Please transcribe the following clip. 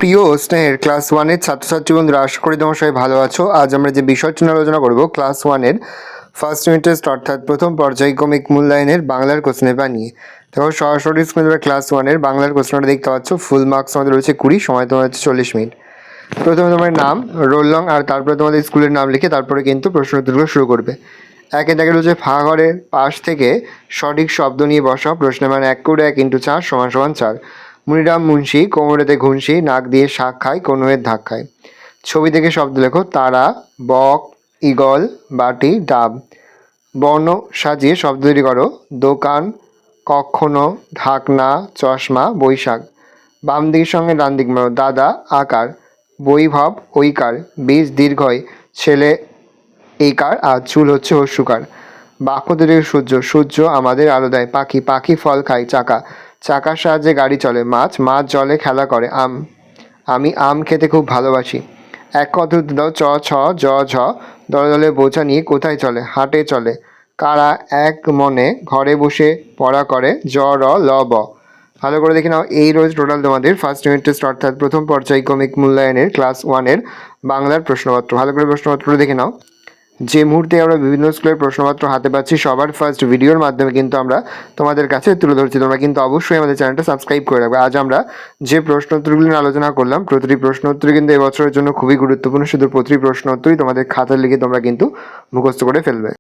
প্রিয় স্নেহের ক্লাস ওয়ানের ছাত্রছাত্রী বন্ধুরা, আশা করি তোমার সবাই ভালো আছো। আজ আমরা যে বিষয়টি নিয়ে আলোচনা করব ক্লাস ওয়ানের ফার্স্ট ইউনিট টেস্ট অর্থাৎ প্রথম পর্যায়ক্রমিক মূল্যায়নের বাংলার কোশ্চেন পেপার নিয়ে। দেখো সরাসরি স্ক্রিনে ক্লাস ওয়ানের বাংলার কোশ্চেনটা দেখতে পাচ্ছ। ফুল মার্কস আমাদের রয়েছে 20, সময় তোমার হচ্ছে 40 মিনিট। প্রথমে তোমার নাম, রোল নং আর তারপরে তোমাদের স্কুলের নাম লিখে তারপরে কিন্তু প্রশ্ন উত্তরগুলো শুরু করবে। একে দেখা রয়েছে ফা ঘরের পাশ থেকে সঠিক শব্দ নিয়ে বসা। প্রশ্নের মান 1 করে 1 × 4 = 4। মুনিরাম মুন্সি কোমরেতে ঘুনসি, নাক দিয়ে শাক খায়, কনুয়ের ধাক খায়। ছবি থেকে শব্দ লেখো: তারা, বক, ঈগল, বাটি, ডাব। বর্ণ সাজিয়ে শব্দ তৈরি করো: দোকান, কখনো, ঢাকনা, চশমা, বৈশাখ। বাম দিকের সঙ্গে ডান দিক মেলাও: দাদা আকার, বৈভব ঐকার, বীজ দীর্ঘয়, ছেলে এইকার আর চুল হচ্ছে হস্যকার। বাক্য তৈরি: সূর্য, সূর্য আমাদের আলো দেয়। পাখি, পাখি ফল খায়। চাকা, চাকার সাহায্যে গাড়ি চলে। মাছ, মাছ জলে খেলা করে। আম, আমি আম খেতে খুব ভালোবাসি। এক কথা উত্তর দাও: চ, ছ, জ, ঝ। দলে দলে বোঝা নিয়ে কোথায় চলে? হাটে চলে। কারা এক মনে ঘরে বসে পড়া করে? জ, র, ল, ব। ভালো করে দেখে নাও। এই রোজ টোটাল তোমাদের ফার্স্ট ইউনিট টেস্ট অর্থাৎ প্রথম পর্যায়ক্রমিক মূল্যায়নের ক্লাস ওয়ানের বাংলার প্রশ্নপত্র। ভালো করে প্রশ্নপত্রটা দেখে নাও। যে মুহূর্তে আমরা বিভিন্ন স্কুলের প্রশ্নপত্র হাতে পাচ্ছি, সবার ফার্স্ট ভিডিওর মাধ্যমে কিন্তু আমরা তোমাদের কাছে তুলে ধরছি। তোমরা কিন্তু অবশ্যই আমাদের চ্যানেলটা সাবস্ক্রাইব করে রাখবে। আজ আমরা যে প্রশ্ন উত্তরগুলি নিয়ে আলোচনা করলাম, প্রতিটি প্রশ্ন উত্তরই কিন্তু এবছরের জন্য খুবই গুরুত্বপূর্ণ। শুধু প্রতিটি প্রশ্ন উত্তরই তোমাদের খাতায় লিখে তোমরা কিন্তু মুখস্থ করে ফেলবে।